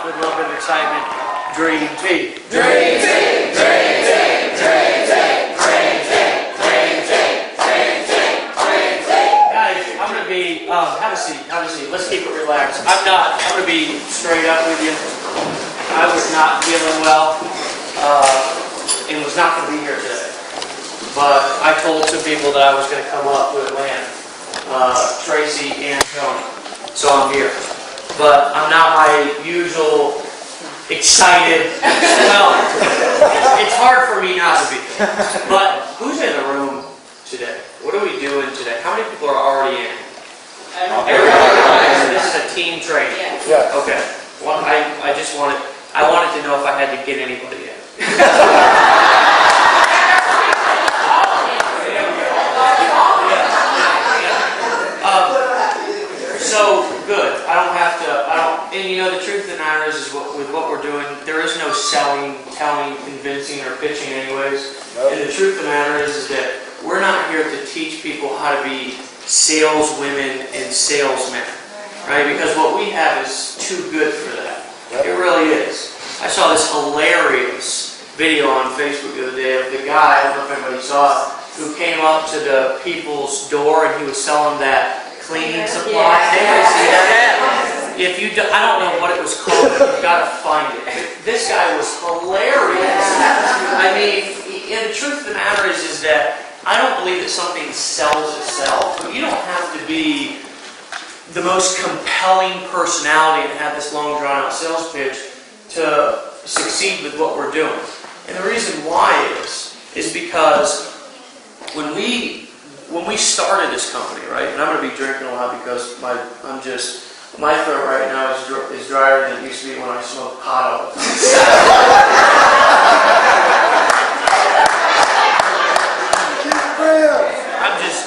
off with a little bit of excitement. Dream team. Dream team. Dream team. Dream team. Dream team. Dream team. Dream team. Dream team. Guys, I'm gonna be. Have a seat. Have a seat. Let's keep it relaxed. I'm gonna be straight up with you. I was not feeling well, and was not gonna be here today. But I told some people that I was gonna come up to Atlanta. Tracy and Tony. So I'm here. But I'm not my usual excited. Well, it's hard for me not to be. But who's in the room today? What are we doing today? How many people are already in? Everybody. This is a team training. Yeah. Okay. Well, I wanted to know if I had to get anybody in. So good. And you know, the truth of the matter is with what we're doing, there is no selling, telling, convincing, or pitching anyways. Nope. And the truth of the matter is that we're not here to teach people how to be saleswomen and salesmen, right? Because what we have is too good for that. Yep. It really is. I saw this hilarious video on Facebook the other day of the guy, I don't know if anybody saw it, who came up to the people's door and he was selling that cleaning supplies. Anybody see that? If you, I don't know what it was called, but you've got to find it. This guy was hilarious. I mean, and the truth of the matter is that I don't believe that something sells itself. You don't have to be the most compelling personality and have this long drawn out sales pitch to succeed with what we're doing. And the reason why is because when we started this company, right, and I'm going to be drinking a lot because my throat right now is drier than it used to be when I smoked pot all the time.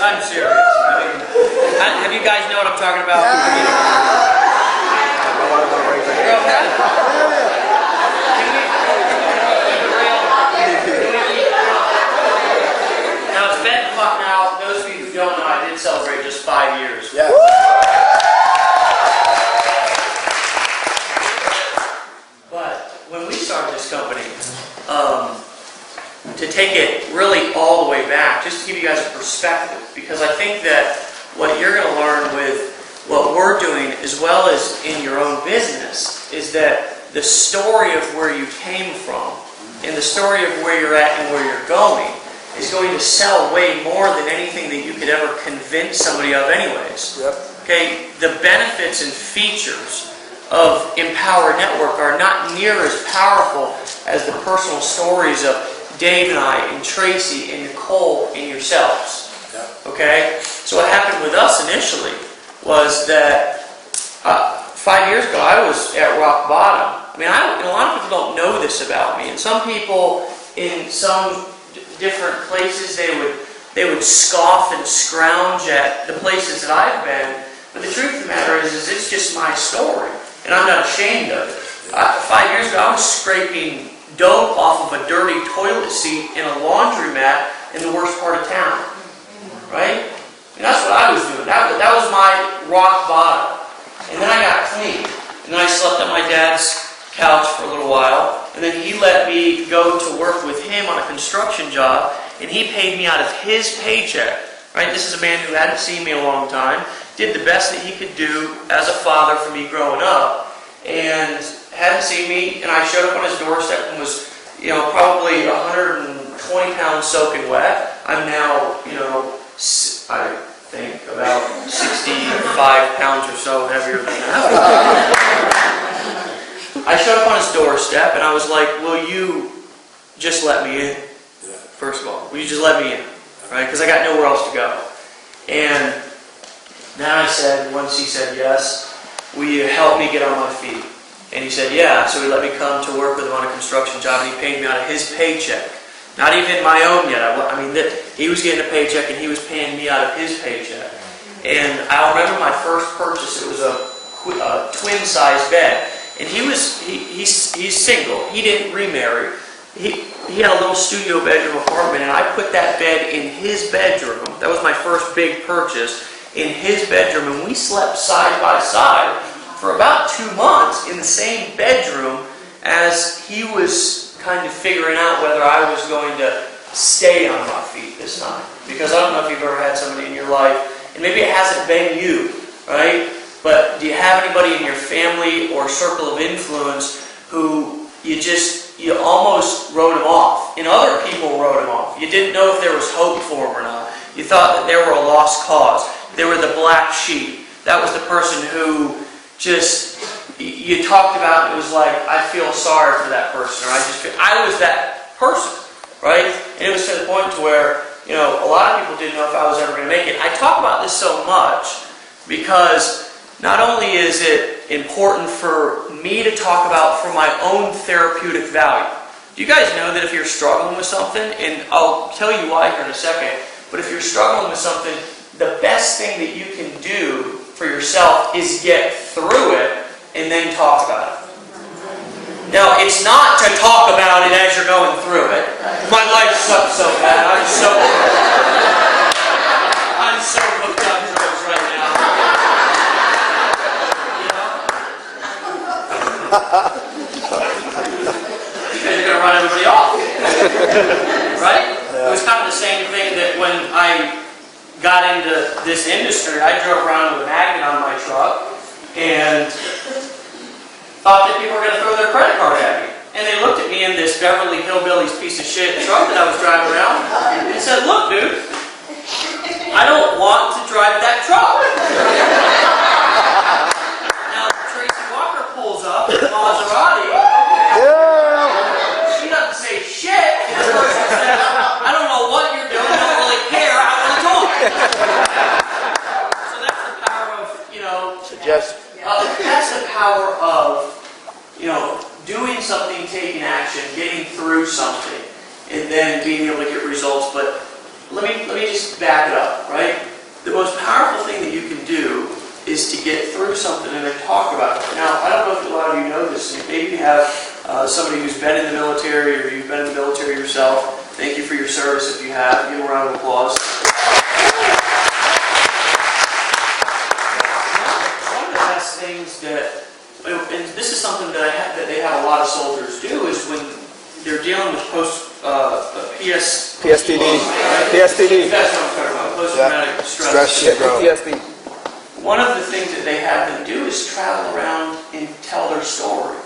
I'm serious. Have you guys know what I'm talking about? Now it's been fuck now. Those of you who don't know, I did celebrate just 5 years. Yeah. But when we started this company, to take it really all the way back, just to give you guys a perspective, because I think that what you're going to learn with what we're doing, as well as in your own business, is that the story of where you came from and the story of where you're at and where you're going is going to sell way more than anything that you could ever convince somebody of anyways. Yep. Okay, the benefits and features of Empower Network are not near as powerful as the personal stories of Dave and I and Tracy and Nicole and yourselves. Okay? So what happened with us initially was that 5 years ago I was at rock bottom. I mean, and a lot of people don't know this about me. And some people in some different places, they would scoff and scrounge at the places that I've been. But the truth of the matter is it's just my story. And I'm not ashamed of it. 5 years ago I was scraping dope off of a dirty toilet seat in a laundromat in the worst part of town. Right? And that's what I was doing. That was my rock bottom. And then I got clean. And then I slept on my dad's couch for a little while. And then he let me go to work with him on a construction job. And he paid me out of his paycheck. Right? This is a man who hadn't seen me in a long time. Did the best that he could do as a father for me growing up. And hadn't seen me, and I showed up on his doorstep and was, probably 120 pounds soaking wet. I'm now, I think about 65 pounds or so heavier than that. I showed up on his doorstep and I was like, will you just let me in? First of all, will you just let me in? Right? Because I got nowhere else to go. And then I said, once he said yes, will you help me get on my feet? And he said, yeah. So he let me come to work with him on a construction job, and he paid me out of his paycheck. Not even my own yet. He was getting a paycheck, and he was paying me out of his paycheck. And I remember my first purchase. It was a twin-size bed. And he's single. He didn't remarry. He had a little studio bedroom apartment, and I put that bed in his bedroom. That was my first big purchase, in his bedroom, and we slept side by side for about 2 months in the same bedroom as he was kind of figuring out whether I was going to stay on my feet this time. Because I don't know if you've ever had somebody in your life, and maybe it hasn't been you, right? But do you have anybody in your family or circle of influence who you almost wrote them off, and other people wrote them off? You didn't know if there was hope for them or not. You thought that they were a lost cause. They were the black sheep. That was the person who just, you talked about, and it was like, I feel sorry for that person, or I was that person, right? And it was to the point to where, a lot of people didn't know if I was ever going to make it. I talk about this so much because not only is it important for me to talk about for my own therapeutic value. Do you guys know that if you're struggling with something, and I'll tell you why here in a second, but if you're struggling with something, the best thing that you can do for yourself is get through it and then talk about it. Now, it's not to talk about it as you're going through it. My life sucks so bad. I'm so hooked on drugs right now. You guys are going to run everybody off. Right? It was kind of the same thing that when I got into this industry, I drove around with a magnet on my truck and thought that people were going to throw their credit card at me. And they looked at me in this Beverly Hillbillies piece of shit truck that I was driving around and said, "Look, dude, I don't want to drive that truck." Now, Tracy Walker pulls up in a Maserati. She doesn't say shit. And the person says, "I don't know what you're doing. I don't really care. I want to talk." So that's the power of, that's the power of, doing something, taking action, getting through something, and then being able to get results. But let me just back it up, right? The most powerful thing that you can do is to get through something and then talk about it. Now, I don't know if a lot of you know this. Maybe you have somebody who's been in the military, or you've been in the military yourself. Thank you for your service if you have. Give them a round of applause. One of the best things that, and this is something that they have a lot of soldiers do, is when they're dealing with PSTD. Right? PSTD. You guys know what I'm talking about. Post-traumatic stress syndrome. PTSD. One of the things that they have them do is travel around and tell their story.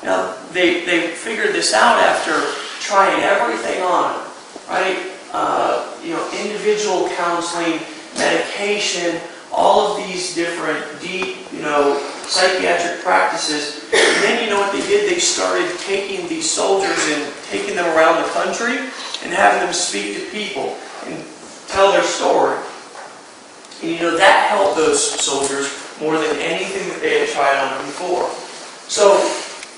Now, they figured this out after trying everything on them, right? Individual counseling, medication, all of these different deep, psychiatric practices. And then you know what they did? They started taking these soldiers and taking them around the country and having them speak to people and tell their story. And that helped those soldiers more than anything that they had tried on them before. So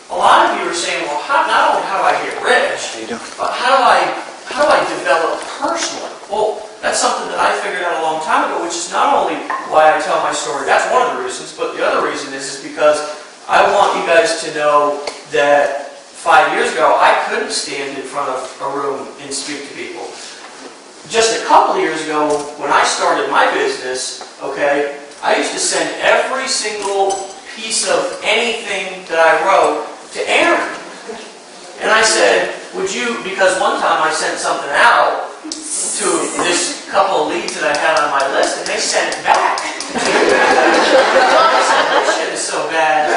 a lot of you are saying, well, not only how do I get rich, but how do I develop personally? Well, that's something that I figured out a long time ago, which is not only why I tell my story. That's one of the reasons, but the other reason is because I want you guys to know that 5 years ago, I couldn't stand in front of a room and speak to people. Just a couple of years ago, when I started my business, I used to send every single piece of anything that I wrote to Aaron. And I said, would you, because one time I sent something out to this couple of leads that I had on my list, and they sent it back. I said, this shit is so bad.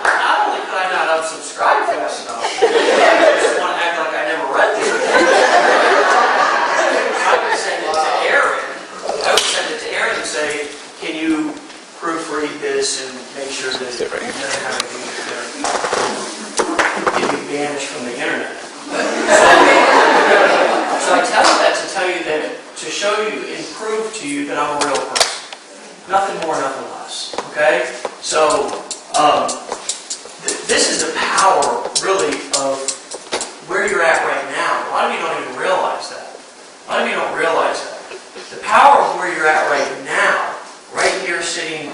Not only could I not unsubscribe fast enough, I just want to act like I never read this. I would send it to Aaron. I would send it to Aaron and say, can you proofread this and make sure that it doesn't have anything that's going to get me banished from the internet. So I tell you that to tell you that, to show you and prove to you that I'm a real person. Nothing more, nothing less. Okay? So, this is the power, really, of where you're at right now. A lot of you don't even realize that. A lot of you don't realize that. The power of where you're at right now, right here sitting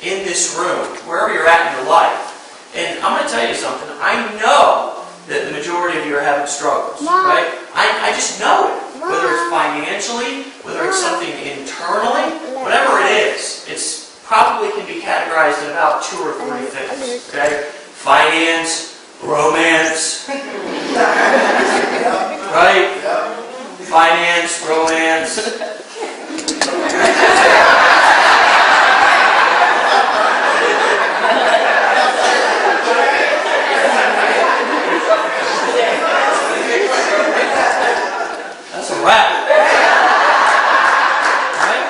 in this room, wherever you're at in your life. And I'm going to tell you something. I know that the majority of you are having struggles, right? I just know it. whether it's financially, whether it's something internally, whatever it is, it's probably can be categorized in about 2 or 3 things. Okay? Finance, romance, right? Finance, romance. That's a wrap. Right?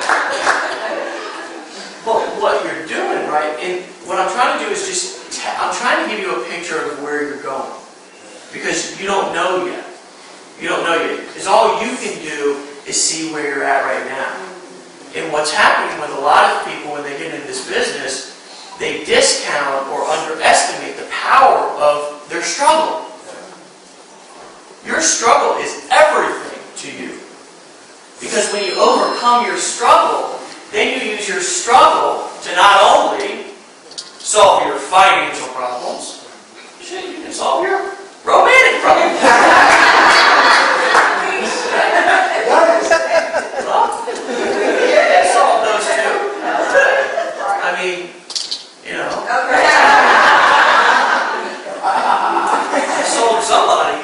Well, what you're doing, right, and what I'm trying to do is just, I'm trying to give you a picture of where you're going. Because you don't know yet. You don't know yet. Because all you can do is see where you're at right now. And what's happening with a lot of people when they get into this business, they discount or underestimate the power of their struggle. Your struggle is everything to you. Because when you overcome your struggle, then you use your struggle to not only solve your financial problems, shit, you can solve your romantic problems. Well, you can solve those too. I mean, you know. I sold somebody.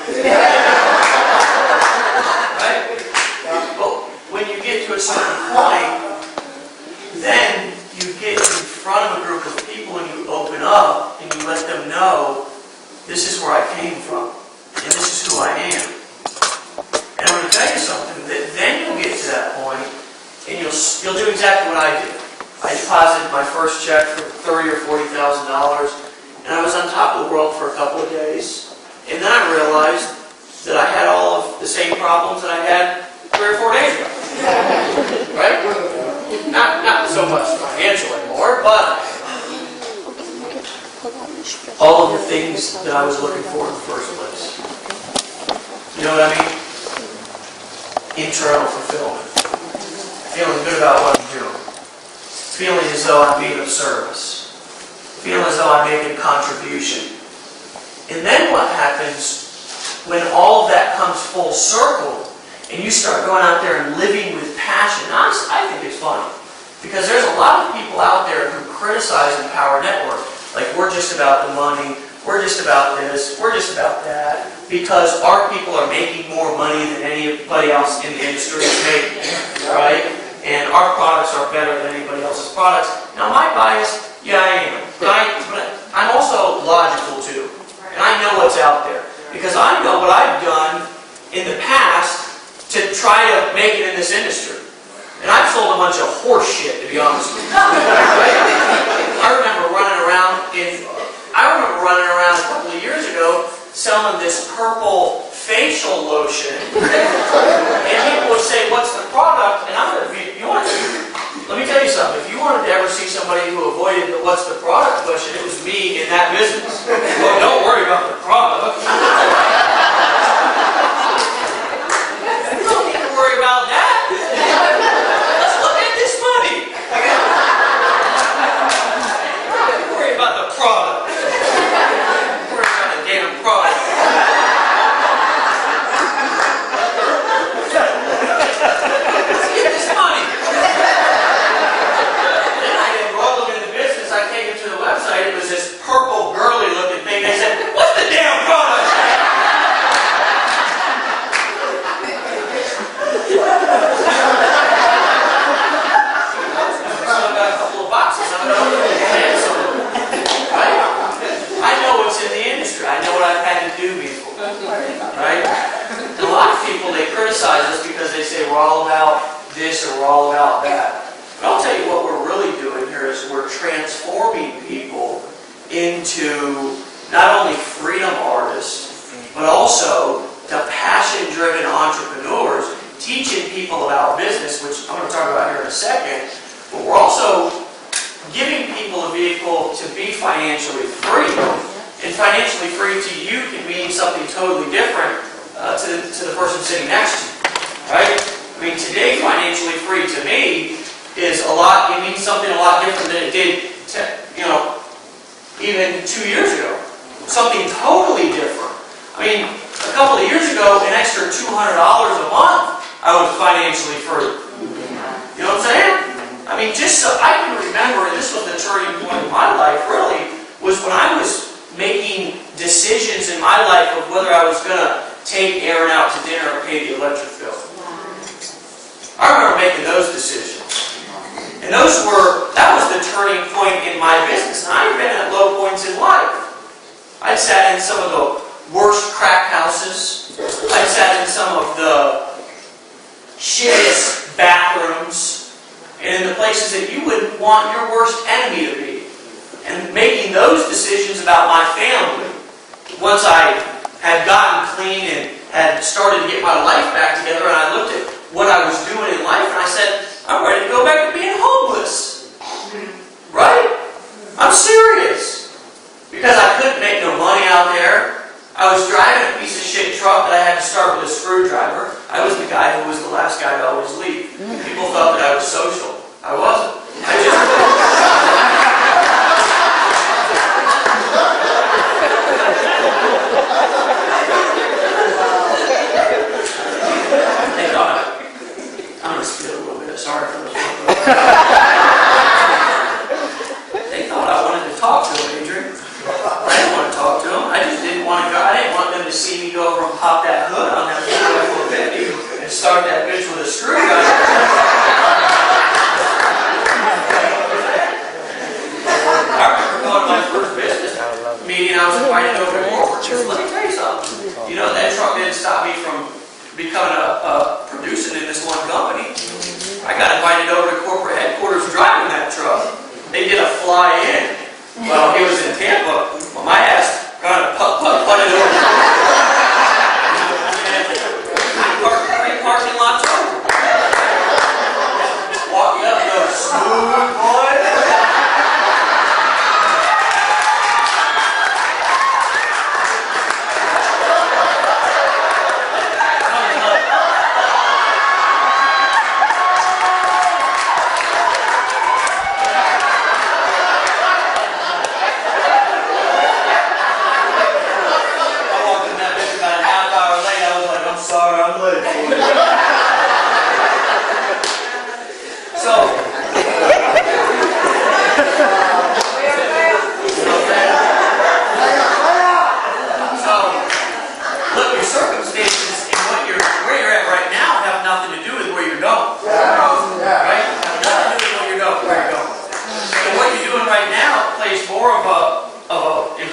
Right? But when you get to a certain point, then you get in front of a group of people and you open up and you let them know, this is where I came from and this is who I am. And I'm going to tell you something, that then you'll get to that point and you'll do exactly what I did. I deposited my first check for $30,000 or $40,000 and I was on top of the world for a couple of days. And then I realized that I had all of the same problems that I had 3 or 4 days ago. Right? Not so much financial anymore, but all of the things that I was looking for in the first place. You know what I mean? Internal fulfillment. Feeling good about what I'm doing. Feeling as though I'm being of service. Feeling as though I'm making a contribution. And then what happens when all of that comes full circle and you start going out there and living with passion? Honestly, I think it's funny. Because there's a lot of people out there who criticize Empower Network. Like, we're just about the money, we're just about this, we're just about that. Because our people are making more money than anybody else in the industry is making. Right? And our products are better than anybody else's products. Now, my bias, yeah, I am. But I'm also logical, too. And I know what's out there. Because I know what I've done in the past to try to make it in this industry. And I've sold a bunch of horse shit, to be honest with you. I remember running around a couple of years ago selling this purple facial lotion. And people would say, what's the product? And I'm going to be, let me tell you something. If you wanted to ever see somebody who avoided the what's the product question, it was me in that business. Well, don't worry about the product. You don't need to worry about that. Let's look at this money. Don't worry about the product. Don't worry about the damn product. Let's get this money. Then I enrolled them in the business. I take them to the website. It was this purple, girly looking thing. They said, what's the damn product? I know what I've had to do before, right? And a lot of people, they criticize us because they say we're all about this or we're all about that. But I'll tell you what we're really doing here is we're transforming people into not only freedom artists, but also to passion-driven entrepreneurs, teaching people about business, which I'm going to talk about here in a second. But we're also giving people a vehicle to be financially free. And financially free to you can mean something totally different to the person sitting next to you, right? I mean, today financially free to me is it means something a lot different than it did, even 2 years ago. Something totally different. I mean, a couple of years ago, an extra $200 a month I was financially free. You know what I'm saying? I mean, just so I can remember, and this was the turning point in my life, really, was when I was making decisions in my life of whether I was going to take Aaron out to dinner or pay the electric bill. I remember making those decisions. And that was the turning point in my business. And I've been at low points in life. I sat in some of the worst crack houses. I sat in some of the shittiest bathrooms. And in the places that you wouldn't want your worst enemy to be. And making those decisions about my family, once I had gotten clean and had started to get my life back together, and I looked at what I was doing in life, and I said, I'm ready to go back to being homeless. Right? I'm serious. Because I couldn't make no money out there. I was driving a piece of shit truck that I had to start with a screwdriver. I was the guy who was the last guy to always leave. People thought that I was social. I wasn't. I just... I'm going to spit a little bit. Sorry for this one. They thought I wanted to talk to them, Adrian. I didn't want to talk to them. I just didn't want to go. I didn't want them to see me go over and pop that hood on that F-150 and start that bitch with a screwdriver. I remember going to my first business meeting. I was invited over to corporate. Let me tell you something. You know, that truck didn't stop me from becoming producing in this one company. I got invited over to corporate headquarters driving that truck. They did a fly-in. Well, he was in Tampa. Well, my ass kind of putted over. Three parking lots over. Walking up, those smooth boy.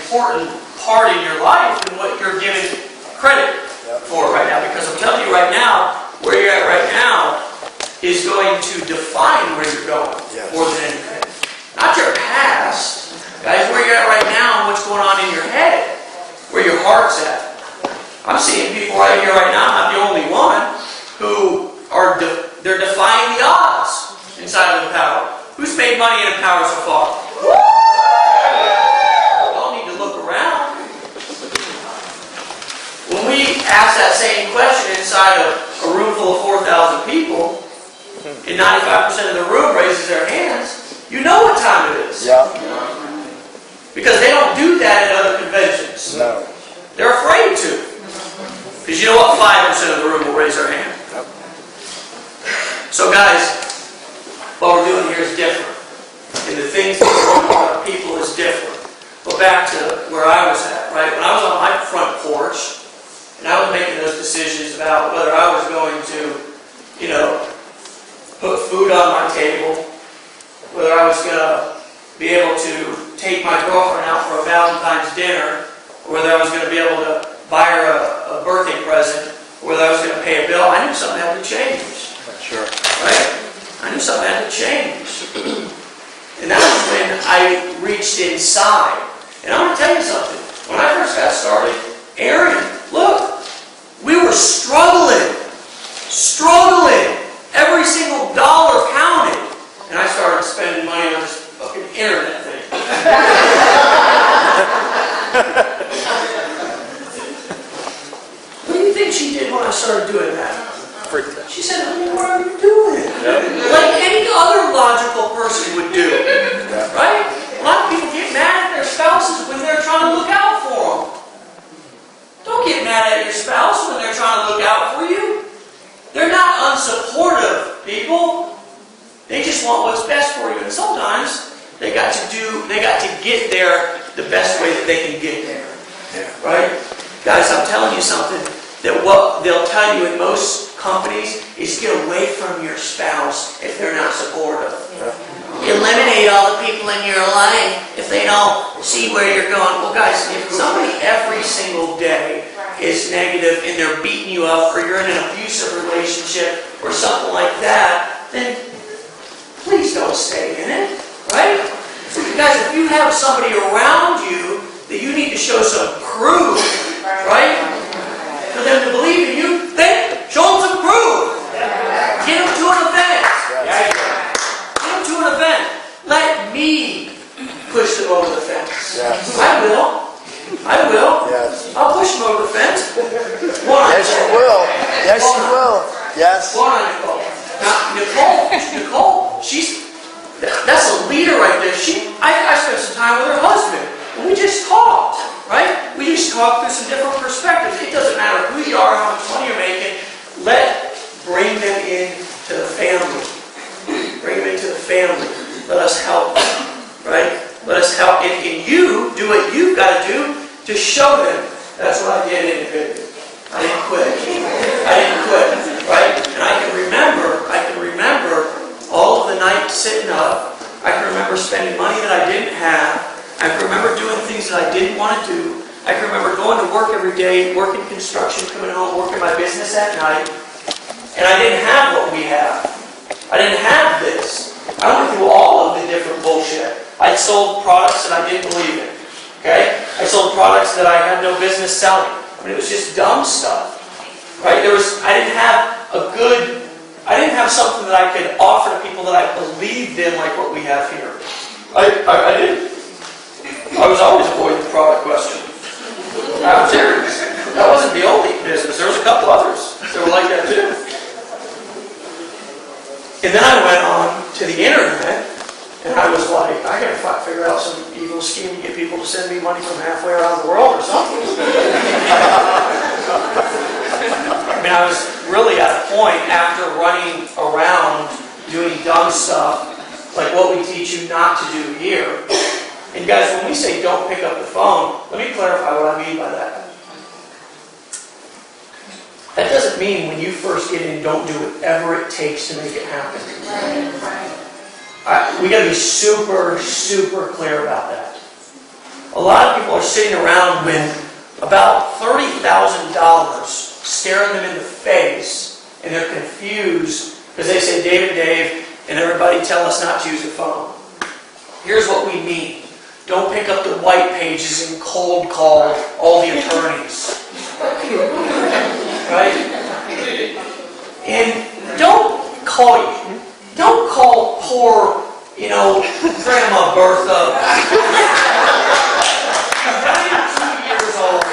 Important part in your life than what you're giving credit for right now. Because I'm telling you right now, where you're at right now is going to define where you're going more than anything. Not your past. Guys, where you're at right now and what's going on in your head. Where your heart's at. I'm seeing people right here right now, I'm not the only one, who are they're defying the odds inside of Empower. Who's made money in Empower so far? When we ask that same question inside of a room full of 4,000 people, and 95% of the room raises their hands, you know what time it is. Yeah. Because they don't do that at other conventions. No. They're afraid to. Because you know what? 5% of the room will raise their hand. So guys, what we're doing here is different. And the things that we're doing with our people is different. But back to where I was at, right? When I was on my front porch, and I was making those decisions about whether I was going to, you know, put food on my table, whether I was going to be able to take my girlfriend out for a Valentine's dinner, or whether I was going to be able to buy her a birthday present, or whether I was going to pay a bill, I knew something had to change. Sure. Right? I knew something had to change. And that was when I reached inside. And I'm going to tell you something. When I first got started, Aaron, look, we were struggling. Every single dollar counted. And I started spending money on this fucking internet thing. What do you think she did when I started doing that? She said, honey, what are you doing? Yep. Like any other logical person would do. Yep. Right? A lot of people get mad at their spouses when they're trying to look out for them. Don't get mad at your spouse when they're trying to look out for you. They're not to get there the best way that they can get there. Right? Guys, I'm telling you something, that what they'll tell you in most companies is get away from your spouse if they're not supportive. Eliminate all the people in your life if they don't see where you're going. Well, guys, if somebody every single day is negative and they're beating you up, or you're in an abusive relationship or something like that, then please don't stay in it, right? Guys, if you have somebody around you that you need to show some proof, right? For them to believe in you, then show them some proof. Get them to an event. Let me push them over the fence. I will. Yes. I'll push them over the fence. Yes, you will. Yes, you will. Yes. Nicole. Now, Nicole, that's a leader right there. I spent some time with her husband, and we just talked, right? We just talked through some different perspectives. It doesn't matter who you are, how much money you're making. Bring them into the family. Bring them into the family. Let us help them, right? Let us help. And you do what you've got to do to show them. That's what I did in Infinity. I didn't quit, right? And I can remember all of the nights sitting up. I can remember spending money that I didn't have. I can remember doing things that I didn't want to do. I can remember going to work every day, working construction, coming home, working my business at night. And I didn't have what we have. I didn't have this. I went through all of the different bullshit. I sold products that I didn't believe in. Okay? I sold products that I had no business selling. I mean, it was just dumb stuff. Right? I didn't have something that I could offer to people that I believed in, like what we have here. I didn't. I was always avoiding the product question. I'm serious. That wasn't the only business. There was a couple others that were like that too. And then I went on to the internet, and I was like, I gotta figure out some evil scheme to get people to send me money from halfway around the world or something. I mean, I was really at a point after running around doing dumb stuff, like what we teach you not to do here. And guys, when we say don't pick up the phone, let me clarify what I mean by that. That doesn't mean when you first get in, don't do whatever it takes to make it happen. We got to be super, super clear about that. A lot of people are sitting around with about $30,000 staring them in the face, and they're confused because they say Dave, and everybody tell us not to use the phone. Here's what we mean. Don't pick up the white pages and cold call all the attorneys. Right? And don't call poor, Grandma Bertha. 92 years old.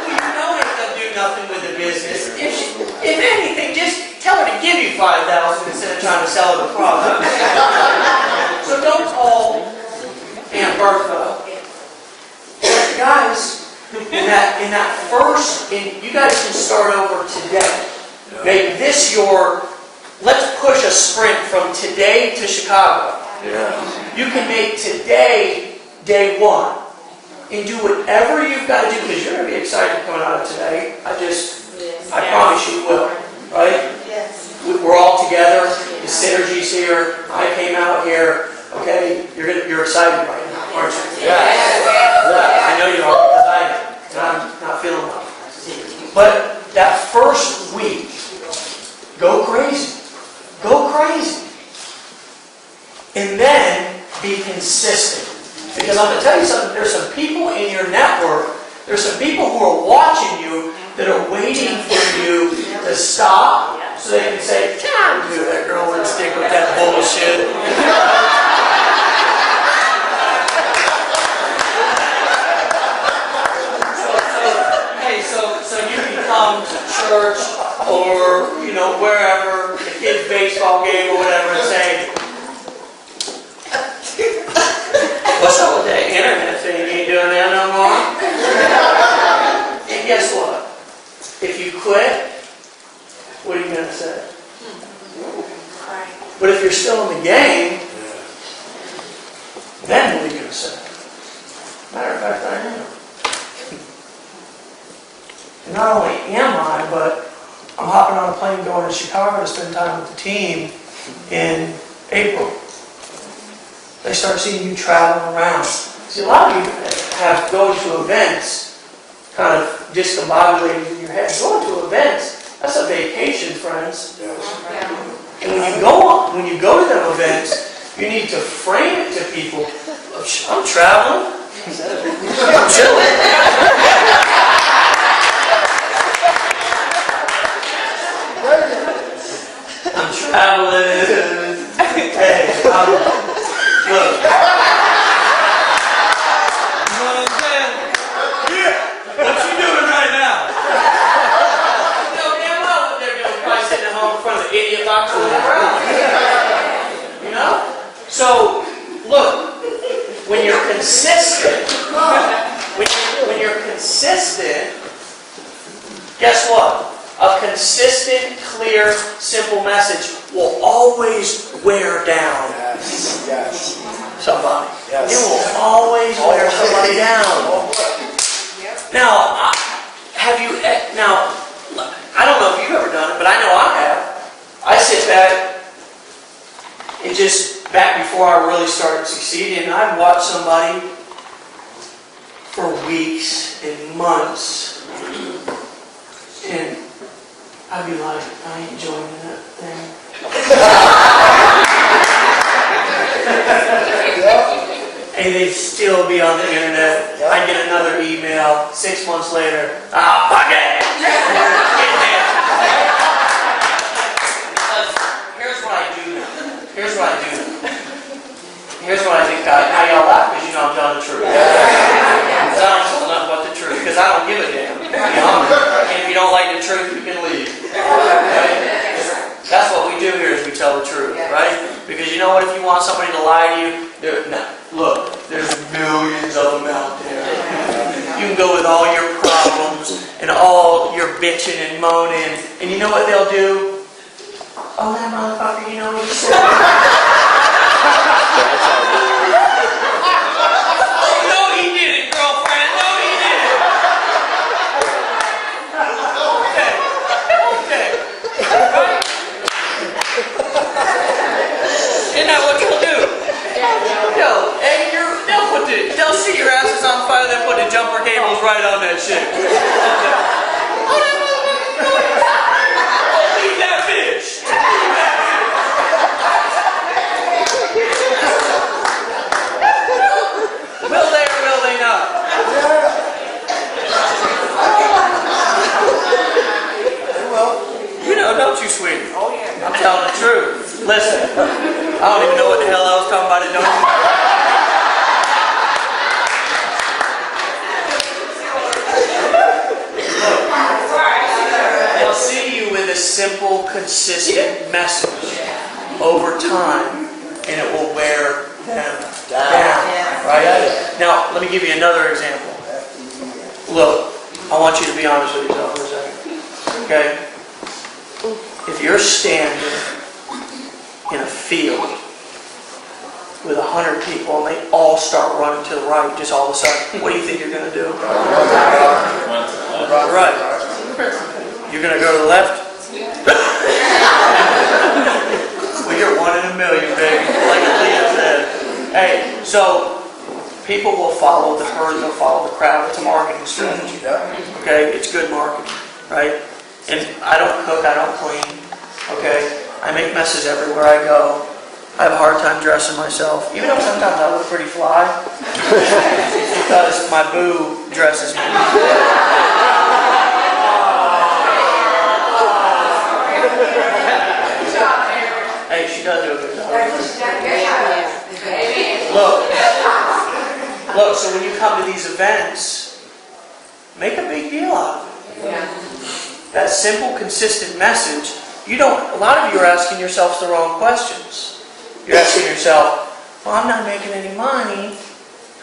You know ain't gonna do nothing with the business. If anything, just tell her to give you $5,000 instead of trying to sell her the product. So don't call Aunt Bertha. But guys, in that first, you guys can start over today. Make this let's push a sprint from today to Chicago. You can make today day one. And do whatever you've got to do, because you're going to be excited coming out of today. I promise you will. Right? Yes. We're all together. The synergy's here. I came out here. Okay? You're excited right now, aren't you? Yes. I know you are, because I am. And I'm not feeling well. But that first week, go crazy. Go crazy. And then be consistent. Because I'm going to tell you something, there's some people in your network, there's some people who are watching you that are waiting for you to stop so they can say, can't do that girl and stick with that bullshit. So you can come to church or, wherever, the kids' baseball game or whatever, and say, what's up with that internet thing? You ain't doing that no more? And guess what? If you quit, what are you going to say? But if you're still in the game, Then what are you going to say? Matter of fact, I am. And not only am I, but I'm hopping on a plane going to Chicago to spend time with the team in April. They start seeing you traveling around. See, a lot of you have gone to events, kind of discombobulated in your head. Going to events, that's a vacation, friends. And when you go to them events, you need to frame it to people. I'm traveling. I'm chilling. I'm traveling. Hey, look. You know what I'm saying? Yeah. What you doing right now? You know damn well what they're doing. Probably sitting at home in front of the idiot box on the ground. You know? So, look. When you're consistent, when you're consistent, guess what? A consistent, clear, simple message will always wear down somebody. It will always wear somebody down. Now, I don't know if you've ever done it, but I know I have. I sit back and just, back before I really started succeeding, I'd watch somebody for weeks and months, and I'd be like, I ain't joining that thing. And they'd still be on the internet. I'd get another email 6 months later. Fuck it! Here's what I do now. Here's what I think, God. Now y'all laugh because you know I'm telling the truth. Because I don't tell nothing but the truth. Because I don't give a damn. You know? And if you don't like the truth, you can leave. Right? That's what we do here is we tell the truth, right? Because you know what? If you want somebody to lie to you, look, there's millions of them out there. You can go with all your problems and all your bitching and moaning, and you know what they'll do? Oh, that motherfucker, you know what he said? Oh, no, he didn't, girlfriend. No, he didn't. Okay. Right? Isn't that what you'll do? Yo, hey, they'll see your asses on fire, they'll put the jumper cables right on that shit. Leave that bitch. Will they or will they not? You know, don't you, sweetie? Oh, yeah. I'm telling the truth. Listen, I don't even know what the hell I was talking about. It don't They'll see you with a simple, consistent message over time, and it will wear them down. Right? Now, let me give you another example. Look, I want you to be honest with yourself for a second. Okay? If you're standing in a field with 100 people and they all start running to the right just all of a sudden, what do you think you're going to do? Right. You're going to go to the left? Well, you're one in a million, baby. Like Leah said. Hey, so people will follow the herd, they'll follow the crowd. It's a marketing strategy. Okay? It's good marketing, right? And I don't cook, I don't clean, okay? I make messes everywhere I go. I have a hard time dressing myself. Even though sometimes I look pretty fly. Because my boo dresses me. Hey, she does do a good job. Look, so when you come to these events, make a big deal out of it. That simple, consistent message, a lot of you are asking yourselves the wrong questions. You're asking yourself, well, I'm not making any money.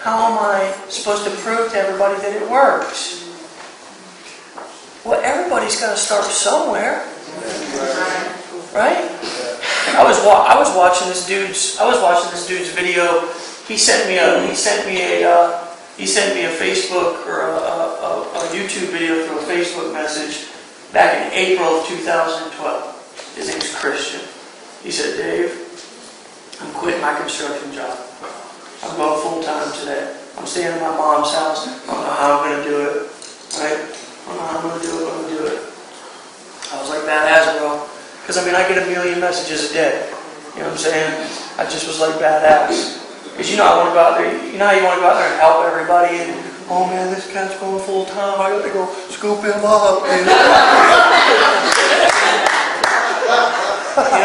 How am I supposed to prove to everybody that it works? Well, everybody's got to start somewhere. Right? I was watching this dude's video. he sent me a Facebook or a YouTube video through a Facebook message back in April of 2012. His name's Christian. He said, Dave, I'm quitting my construction job. I'm going full-time today. I'm staying in my mom's house. I don't know how I'm going to do it. Right? I don't know how I'm going to do it, but I'm going to do it. I was like, badass, bro. Because, I get a million messages a day. You know what I'm saying? I just was like, badass. Because you know I want to go out there. You know how you want to go out there and help everybody? And, oh, man, this cat's going full-time. I got to go scoop him up. You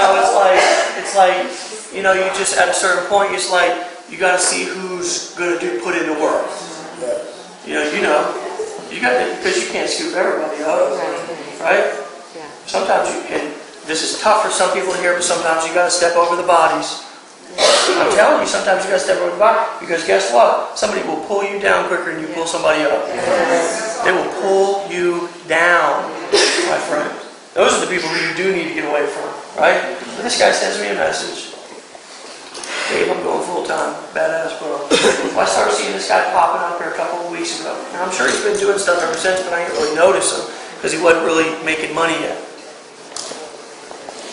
know, it's like, you know, you just, at a certain point, it's like, you got to see who's going to put in the work. You got to, because you can't scoop everybody up, right? Sometimes you can, this is tough for some people to hear, but sometimes you got to step over the bodies. I'm telling you, sometimes you got to step over the body, because guess what? Somebody will pull you down quicker than you pull somebody up. They will pull you down, my friend. Those are the people who you do need to get away from, right? But this guy sends me a message. Dave, I'm going full-time. Badass, bro. Well, I started seeing this guy popping up here a couple of weeks ago. And I'm sure he's been doing stuff ever since, but I didn't really notice him because he wasn't really making money yet.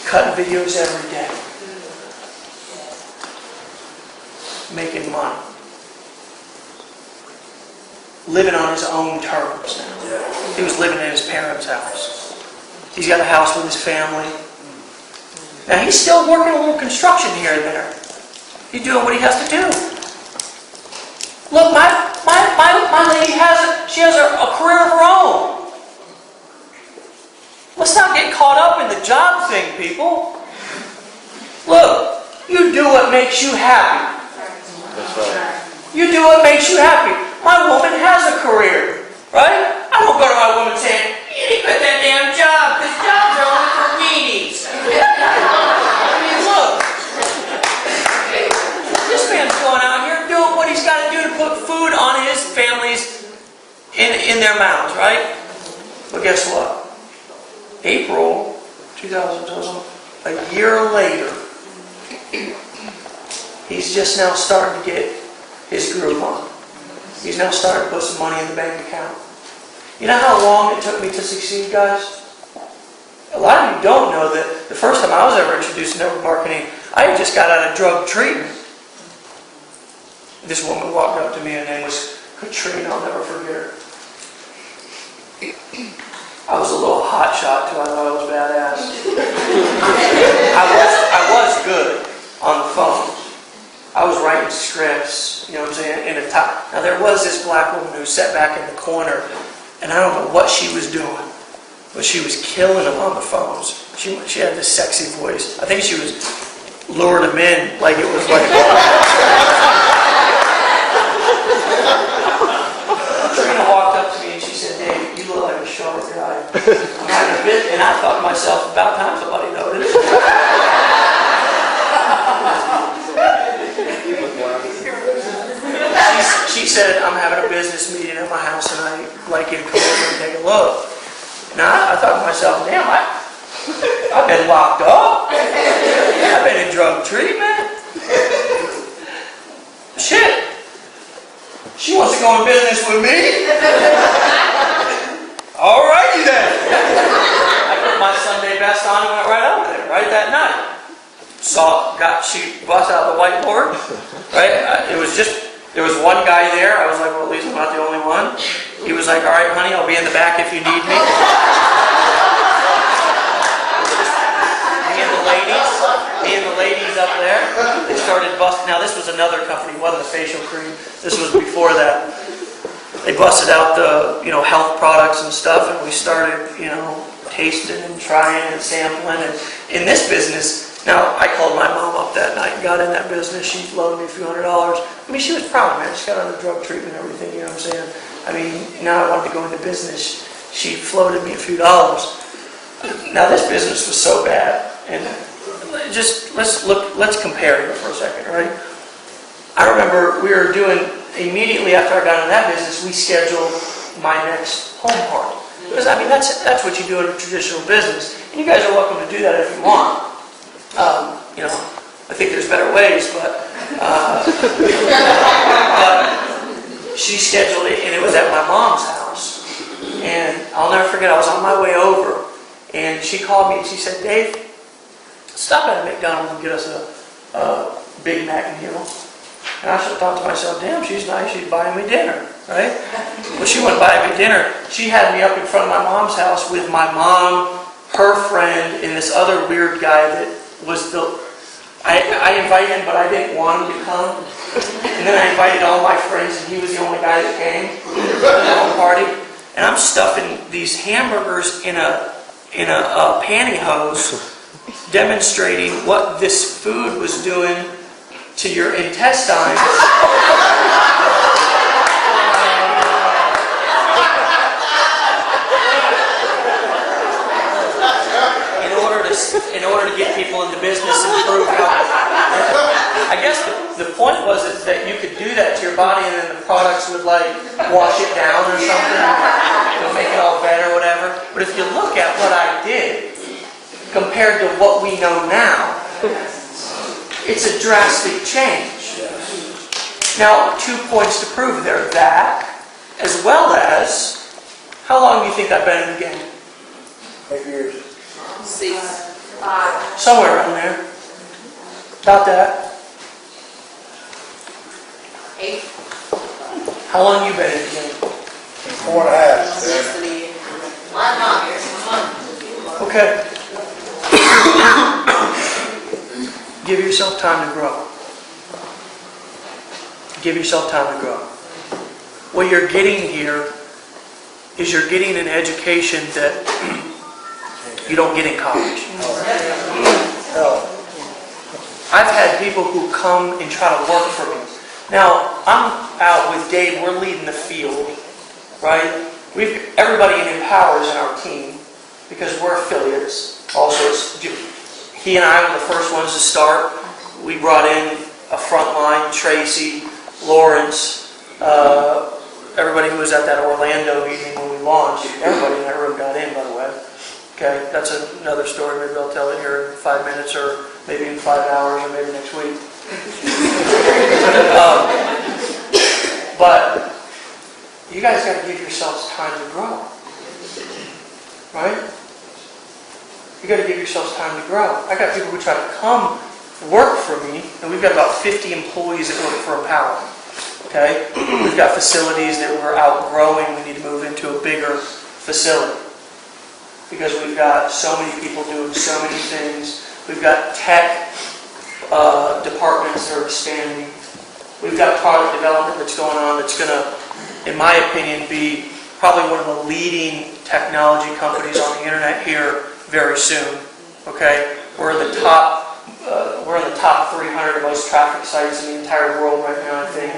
Cutting videos every day. Making money. Living on his own terms now. He was living in his parents' house. He's got a house with his family. Now he's still working a little construction here and there. He's doing what he has to do. Look, my lady has a career of her own. Let's not get caught up in the job thing, people. Look, you do what makes you happy. That's right. You do what makes you happy. My woman has a career, right? I don't go to my woman saying, you didn't quit that damn job, because jobs are only for meanies. Look. This man's going out here doing what he's got to do to put food on his families in their mouths, right? But guess what? April 2012, a year later, he's just now starting to get his groove on. He's now starting to put some money in the bank account. You know how long it took me to succeed, guys? A lot of you don't know that the first time I was ever introduced to network marketing, I had just got out of drug treatment. This woman walked up to me, her name was Katrina, I'll never forget her. I was a little hot shot too, I thought I was badass. I was good on the phone. I was writing scripts, you know what I'm saying, in a top. Now there was this black woman who sat back in the corner, and I don't know what she was doing, but she was killing them on the phones. She had this sexy voice. I think she was luring them in like it was like... Trina walked up to me and she said, Dave, you look like a sharp guy. I'm having a bit, and I thought to myself, about time somebody noticed. She said, I'm having a business meeting at my house and I'd like you to come over and take a look. Now, I thought to myself, damn, I've been locked up. I've been in drug treatment. Shit. She wants to go in business with me? Alrighty then. I put my Sunday best on and went right over there, right that night. She bust out the whiteboard, right? There was one guy there. I was like, well, at least I'm not the only one. He was like, all right, honey, I'll be in the back if you need me. Me and the ladies up there, they started busting. Now, this was another company. It wasn't a facial cream. This was before that. They busted out the, health products and stuff, and we started, tasting and trying and sampling. And in this business, now, I called my mom up that night and got in that business. She loaned me a few $100s. She was proud, man. She got on the drug treatment and everything, you know what I'm saying? Now I wanted to go into business. She floated me a few dollars. Now, this business was so bad. And just, let's compare here for a second, right? I remember we were doing, immediately after I got into that business, we scheduled my next home party. Because, that's what you do in a traditional business. And you guys are welcome to do that if you want. I think there's better ways, but But she scheduled it, and it was at my mom's house. And I'll never forget, I was on my way over, and she called me and she said, "Dave, stop at McDonald's and get us a Big Mac meal." And I thought to myself, damn, she's nice, she's buying me dinner, right? Well, she wouldn't buy me dinner. She had me up in front of my mom's house with my mom, her friend, and this other weird guy that was I invited him, but I didn't want him to come. And then I invited all my friends, and he was the only guy that came to the whole party. And I'm stuffing these hamburgers in a pantyhose, demonstrating what this food was doing to your intestines. In order to get people into business and prove how. I guess the point was that you could do that to your body, and then the products would like wash it down or something, make it all better, whatever. But if you look at what I did compared to what we know now, it's a drastic change. Now, 2 points to prove there. That, as well as, how long do you think I've been in the game? 8 years. 6. 5. Somewhere around there. About that. 8. How long you been in the game? 4.5. Less than a year. I'm not here. Okay. Give yourself time to grow. Give yourself time to grow. What you're getting here is you're getting an education that you don't get in college. I've had people who come and try to work for me. Now, I'm out with Dave, we're leading the field, right? Everybody in Empower is in our team because we're affiliates. Also, he and I were the first ones to start. We brought in a front line, Tracy, Lawrence, everybody who was at that Orlando meeting when we launched. Everybody in that room got in, by the way. Okay, that's another story. Maybe I'll tell it here in 5 minutes, or maybe in 5 hours, or maybe next week. But you guys got to give yourselves time to grow, right? You got to give yourselves time to grow. I got people who try to come work for me, and we've got about 50 employees that work for Empower. Okay, we've got facilities that we're outgrowing. We need to move into a bigger facility, because we've got so many people doing so many things. We've got tech departments that are expanding. We've got product development that's going on that's going to, in my opinion, be probably one of the leading technology companies on the internet here very soon. Okay, we're in the top 300 most traffic sites in the entire world right now. I think.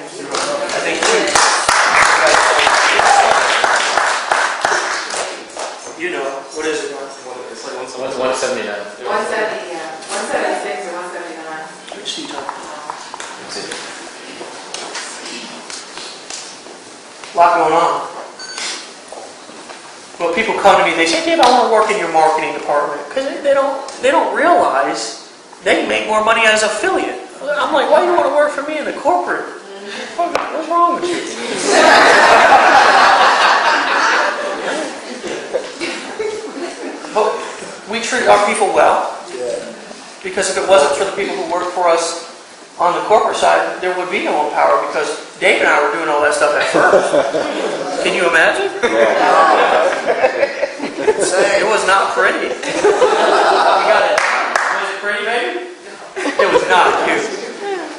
You know, what is it? It's like 179. 170, yeah. 176 or 179. Which do you talk about? A lot going on. Well, people come to me, they say, "Dave, I want to work in your marketing department," because they don't realize they can make more money as an affiliate. I'm like, why do you want to work for me in the corporate? What's wrong with you? But we treat our people well, because if it wasn't for the people who work for us on the corporate side, there would be no Empower, because Dave and I were doing all that stuff at first. Can you imagine? It was not pretty. You got it. Was it pretty, baby? It was not cute.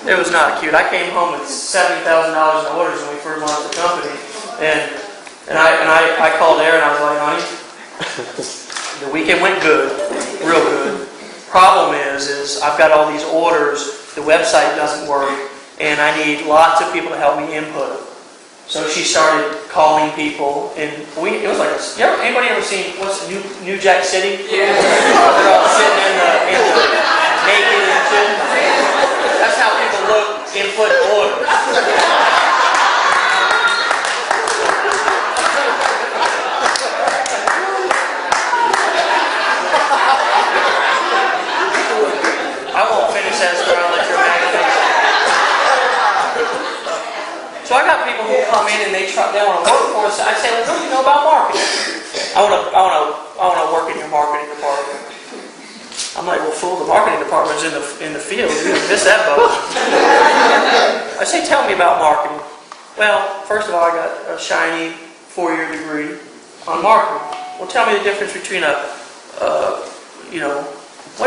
It was not cute. I came home with $70,000 in orders when we first launched the company, and I called Aaron. I was like, "Honey, the weekend went good, real good. Problem is I've got all these orders. The website doesn't work, and I need lots of people to help me input them." So she started calling people, and it was like, anybody ever seen, what's New Jack City? Yeah. They're all sitting in the naked and shit. That's how people look, input orders. I won't finish that story, I'll let your imagination. So I got people who come in and they want to work for us. I say, well, what do you know about marketing? I want to work in your marketing department. I'm like, well, fool, the marketing department's in the field. You missed that boat. I say, tell me about marketing. Well, first of all, I got a shiny 4-year degree on marketing. Well, tell me the difference between what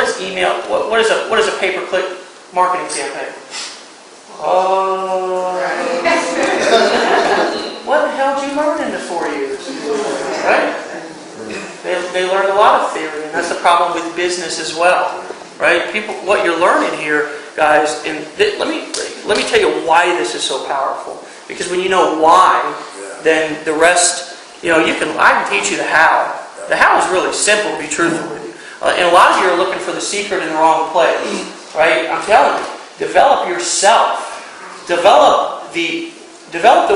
is email? What is a pay-per-click marketing campaign? What the hell did you learn in the 4 years? Right? They learned a lot of theory, and that's the problem with business as well. Right? People, what you're learning here, guys, and let me tell you why this is so powerful. Because when you know why, then the rest, I can teach you the how. The how is really simple, to be truthful with you. And a lot of you are looking for the secret in the wrong place. Right? I'm telling you, develop yourself. Develop the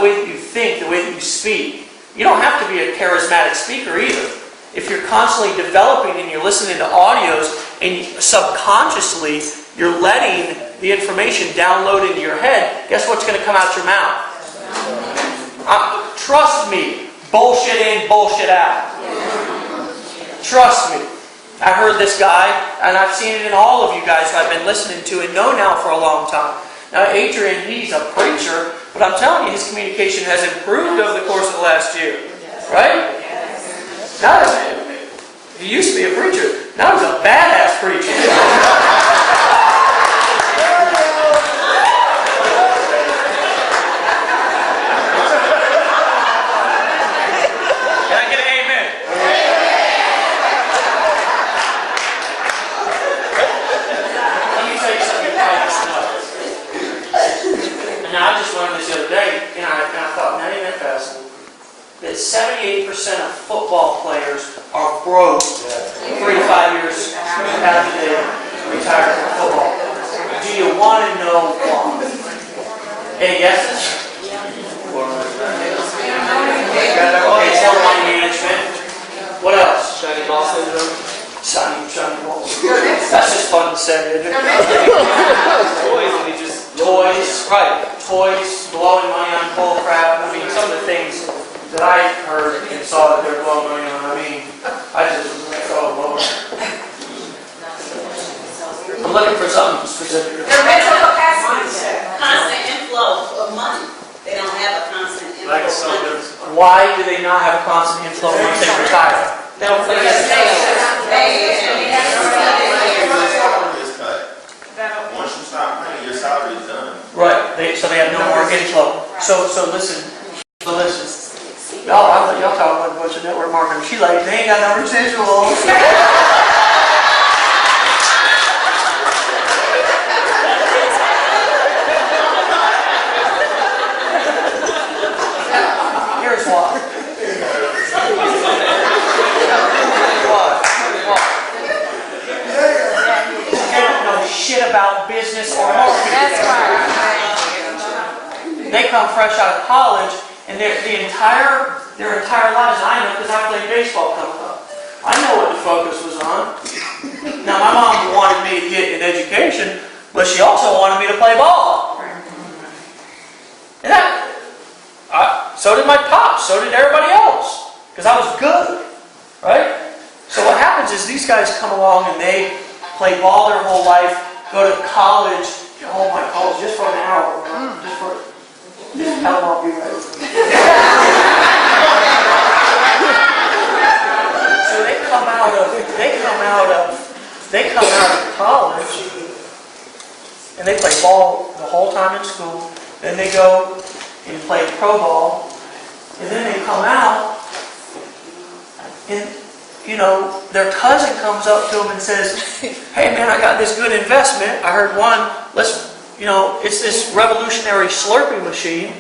way that you think, the way that you speak. You don't have to be a charismatic speaker either. If you're constantly developing and you're listening to audios and subconsciously you're letting the information download into your head, guess what's going to come out your mouth? Trust me, bullshit in, bullshit out. Trust me. I heard this guy, and I've seen it in all of you guys who I've been listening to and know now for a long time. Now, Adrian, he's a preacher, but I'm telling you, his communication has improved over the course of the last year. Right? Now, he used to be a preacher. Now he's a badass preacher. Can I get an amen? Let me tell you something you probably don't know. Now, I just learned this the other day, and I thought, now isn't that fascinating? That 78% of football players are broke 3 to 5 years after they retire from football. Do you want to know why? Any guesses? Okay, it's more money management. What else? Shiny ball syndrome. Shiny ball. That's just fun to say, isn't it? Toys, and he just Toys, right. Toys, blowing money on bull crap. I mean, some of the things that I heard and saw that they're blowing money on. I mean, I just was like, oh, Lord. I'm looking for something specific. Their mental capacity, constant inflow of money. They don't have a constant inflow of money. Why do they not have a constant inflow once they retire? They don't play as Once you stop paying, your salary is done. Right. So they have no more inflow. So listen. Y'all talk about a bunch of network marketing. She like, they ain't got no residuals. Here's why. They don't know shit about business or marketing. That's right. They come fresh out of college, and their entire lives, I know because I played baseball coming up. I know what the focus was on. Now, my mom wanted me to get an education, but she also wanted me to play ball. And so did my pops, so did everybody else, because I was good, right? So what happens is these guys come along and they play ball their whole life, go to college, oh my college, just for an hour, hell, I'll be ready. So they come out of college, and they play ball the whole time in school. Then they go and play pro ball, and then they come out, and their cousin comes up to them and says, "Hey man, I got this good investment. I heard one. It's this revolutionary Slurpee machine."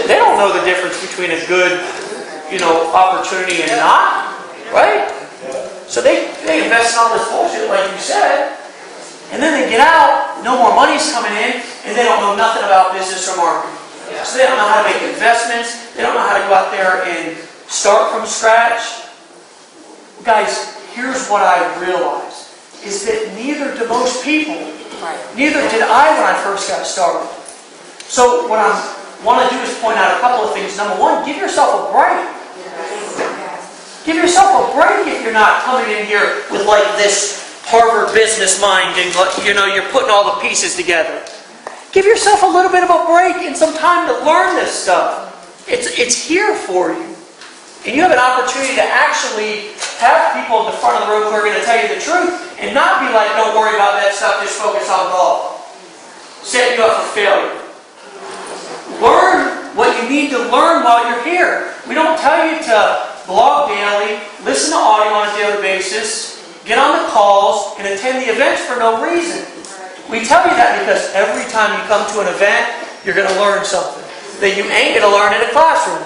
They don't know the difference between a good, opportunity and not, right? So they invest in all this bullshit, like you said, and then they get out, no more money's coming in, and they don't know nothing about business or marketing. So they don't know how to make investments, they don't know how to go out there and start from scratch. Guys, here's what I realized, is that neither do most people, neither did I when I first got started. So what I want to do is point out a couple of things. Number one, give yourself a break. Give yourself a break if you're not coming in here with like this Harvard business mind and you're putting all the pieces together. Give yourself a little bit of a break and some time to learn this stuff. It's here for you. And you have an opportunity to actually have people at the front of the room who are going to tell you the truth and not be like, don't worry about that stuff, just focus on golf. Set you up for failure. Learn what you need to learn while you're here. We don't tell you to blog daily, listen to audio on a daily basis, get on the calls, and attend the events for no reason. We tell you that because every time you come to an event, you're going to learn something that you ain't going to learn in a classroom.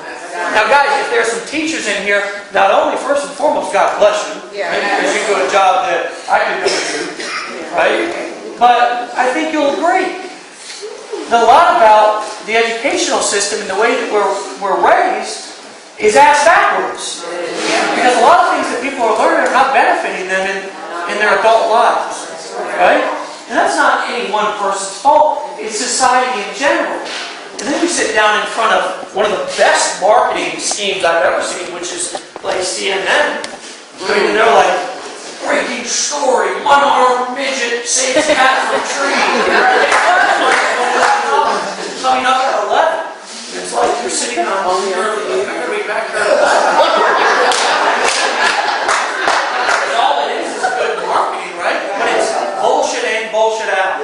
Now guys, if there's some teachers in here, not only first and foremost, God bless you, right? Because you do a job that I could never do, right? But I think you'll agree. A lot about the educational system and the way that we're raised is ass backwards. Because a lot of things that people are learning are not benefiting them in their adult lives. Right? And that's not any one person's fault. It's society in general. And then we sit down in front of one of the best marketing schemes I've ever seen, which is like CNN. And they're like, breaking story, one-armed midget saves cat from tree. Coming up at 11. It's like you're sitting on the early. I'm going to be back there. All it is good marketing, right? But it's bullshit in, bullshit out.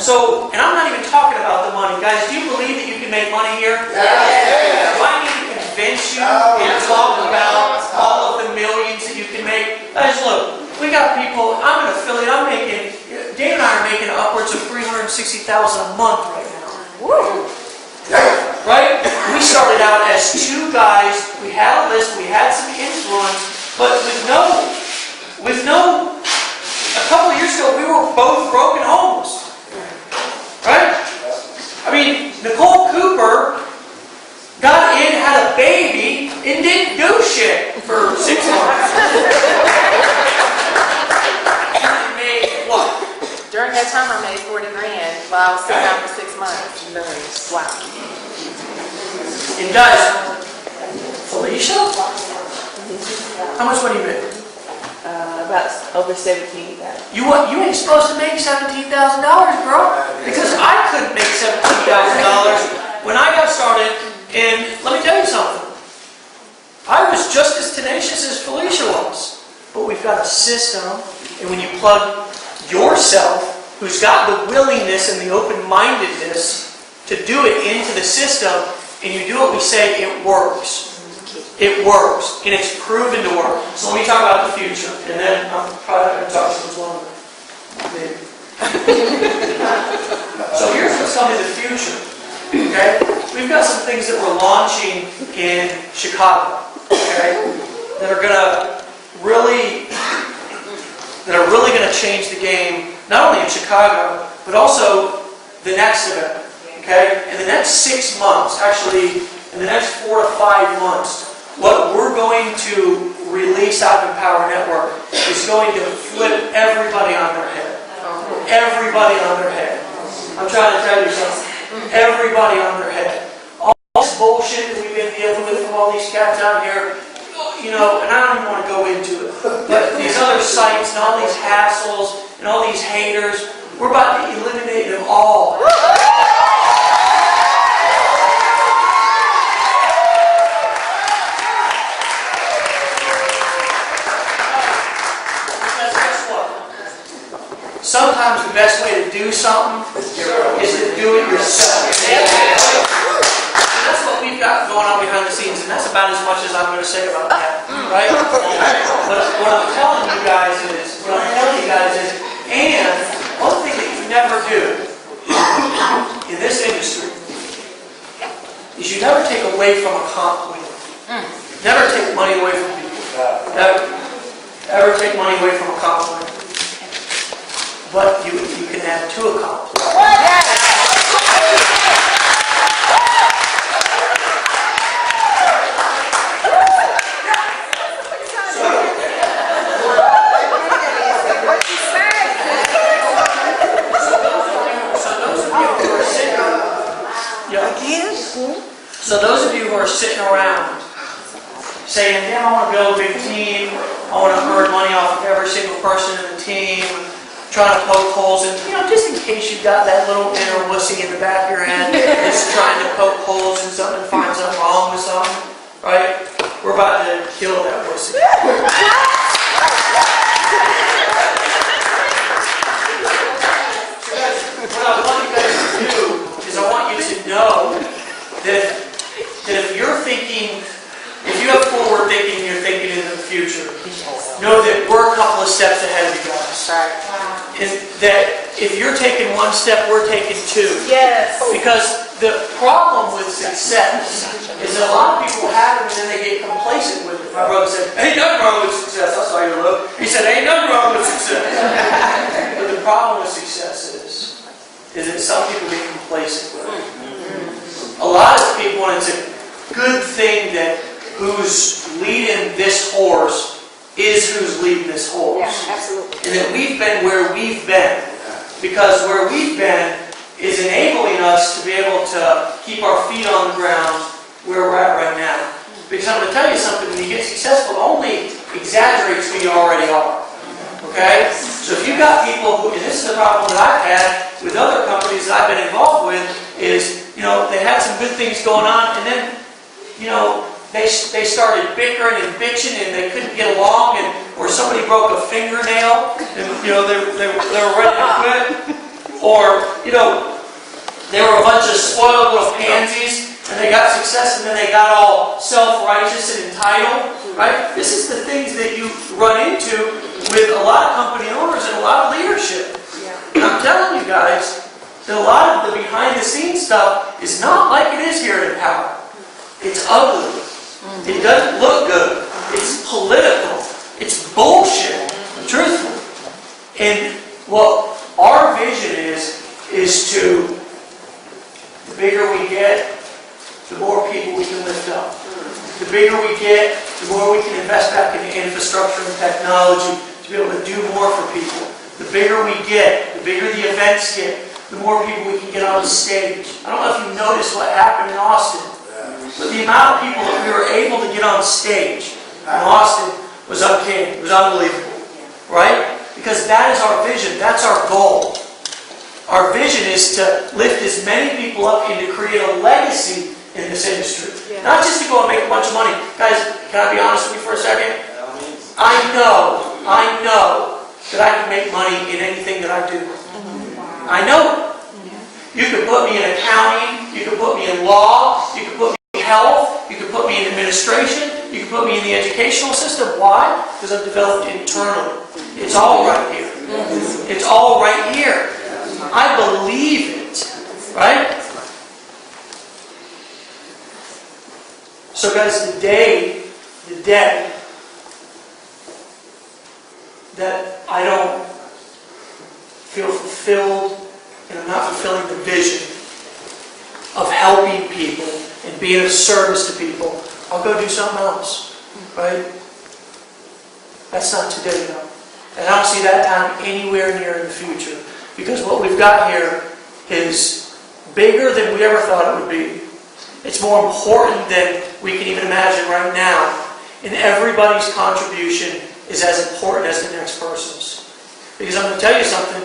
So, and I'm not even talking about the money. Guys, do you believe that you can make money here? Do I need to convince you and talk about all of the millions that you can make? Guys, look, we got people, I'm an affiliate, Dave and I are making upwards of $360,000 a month right now. Woo! Right? We started out as two guys, we had a list, we had some influence, but a couple of years ago, we were both broken homes. Right? I mean, Nicole Cooper got in, had a baby, and didn't do shit for 6 months. And made what? During that time, I made $40,000 while I was sitting down for 6 months. Nice. Wow. And guys, Felicia? How much money you make? About over 17,000. You ain't supposed to make $17,000, bro. Because I couldn't make $17,000 when I got started. And let me tell you something. I was just as tenacious as Felicia was. But we've got a system, and when you plug yourself, who's got the willingness and the open-mindedness to do it into the system, and you do what we say, it works. It works, and it's proven to work. So let me talk about the future, and then I'm probably going to talk so much longer. Maybe. So here's what's coming in the future. Okay, we've got some things that we're launching in Chicago. Okay, that are really going to change the game, not only in Chicago, but also the next event. Okay, in the next 6 months, actually, in the next 4 to 5 months. What we're going to release out of Empower Network is going to flip everybody on their head. Everybody on their head. I'm trying to tell you something. Everybody on their head. All this bullshit that we've been dealing with from all these cats out here, and I don't even want to go into it, but these other sites and all these hassles and all these haters, we're about to eliminate them all. Sometimes the best way to do something is to do it yourself. And that's what we've got going on behind the scenes, and that's about as much as I'm going to say about that. Right? But what I'm telling you guys is, and one thing that you never do in this industry is you never take away from a compliment. Never take money away from people. Never take money away from a compliment. But you can add to a compliment. So those of you who are sitting Yes. So those of you who are sitting around saying, damn, I want to build a big team, I want to earn money off of every single person in the team, trying to poke holes in, just in case you've got that little inner wussy in the back of your head that's trying to poke holes in something and find something wrong with something, right? We're about to kill that wussy. What I want you guys to do is I want you to know that if you're thinking, if you have forward thinking, you're thinking into the future, know that we're a couple of steps ahead of you guys. And that if you're taking one step, we're taking two. Yes. Because the problem with success is that a lot of people have it and then they get complacent with it. My brother said, ain't nothing wrong with success. I saw your look. He said, ain't nothing wrong with success. But the problem with success is that some people get complacent with it. A lot of people, and it's a good thing that who's leading this horse is who's leading this horse. Yeah, absolutely. And that we've been where we've been. Because where we've been is enabling us to be able to keep our feet on the ground where we're at right now. Because I'm going to tell you something, when you get successful, it only exaggerates who you already are. Okay? So if you've got people who, and this is the problem that I've had with other companies that I've been involved with, is, they had some good things going on, and then, they started bickering and bitching, and they couldn't get along, or somebody broke a fingernail, and they were ready to quit, or they were a bunch of spoiled little pansies, and they got success, and then they got all self-righteous and entitled. Right? This is the things that you run into with a lot of company owners and a lot of leadership. And I'm telling you guys that a lot of the behind-the-scenes stuff is not like it is here at Empower. It's ugly. It doesn't look good. It's political. It's bullshit. Truthfully. And what our vision is to, the bigger we get, the more people we can lift up. The bigger we get, the more we can invest back in infrastructure and technology to be able to do more for people. The bigger we get, the bigger the events get, the more people we can get on the stage. I don't know if you noticed what happened in Austin, but the amount of people that we were able to get on stage in Austin was uncanny. It was unbelievable. Right? Because that is our vision. That's our goal. Our vision is to lift as many people up and to create a legacy in this industry. Yeah. Not just to go and make a bunch of money. Guys, can I be honest with you for a second? I know that I can make money in anything that I do. I know it. You could put me in accounting, you could put me in law, you could put me in health, you could put me in administration, you could put me in the educational system. Why? Because I've developed internally. It's all right here. It's all right here. I believe it. Right? So guys, the day that I don't feel fulfilled and I'm not fulfilling the vision of helping people and being of service to people, I'll go do something else. Right? That's not today though. And I don't see that time anywhere near in the future. Because what we've got here is bigger than we ever thought it would be. It's more important than we can even imagine right now. And everybody's contribution is as important as the next person's. Because I'm going to tell you something.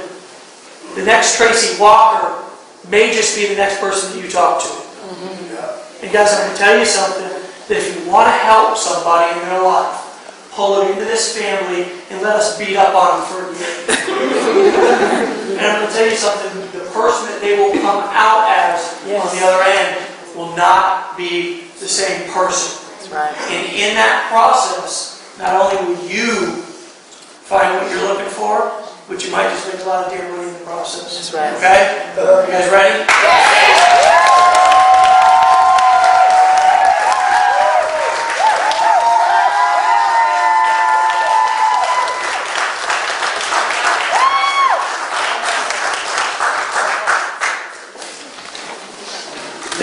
The next Tracy Walker may just be the next person that you talk to. And guys, I'm going to tell you something. That if you want to help somebody in their life, pull them into this family and let us beat up on them for a year. And I'm going to tell you something. The person that they will come out as on the other end will not be the same person. That's right. And in that process, not only will you find what you're looking for, but you might just make a lot of damn money in the process. That's right. Okay? You guys ready?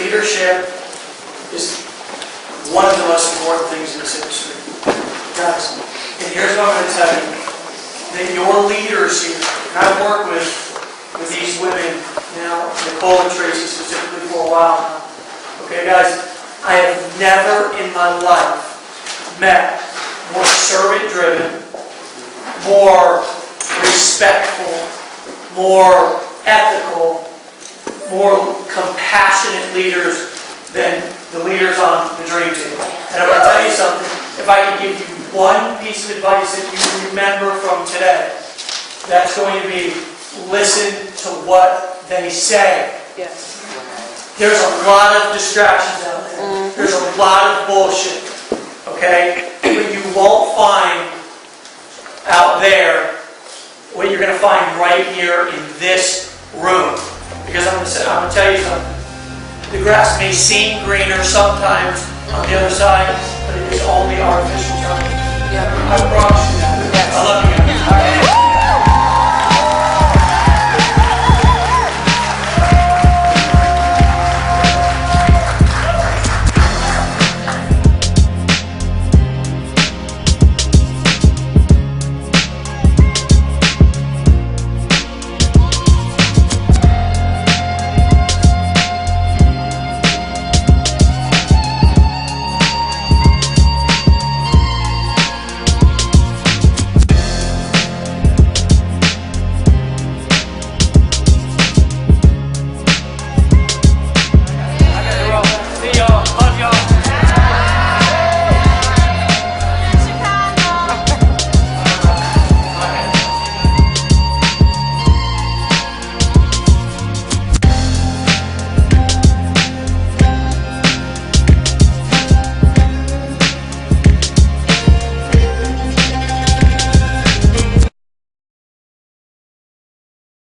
Leadership is one of the most important things in this industry. Guys, and here's what I'm going to tell you. That your leaders here, and I've worked with these women now, Nicole and Tracy specifically for a while now, Okay, guys, I have never in my life met more servant-driven, more respectful, more ethical, more compassionate leaders than the leaders on the dream team. And I'm going to tell you something. If I can give you one piece of advice that you remember from today, that's going to be listen to what they say. Yes. There's a lot of distractions out there. There's a lot of bullshit. Okay? But you won't find out there what you're going to find right here in this room. Because I'm going to tell you something. The grass may seem greener sometimes on the other side, but it is only artificial turf. Yeah. I promise you that. I love you guys.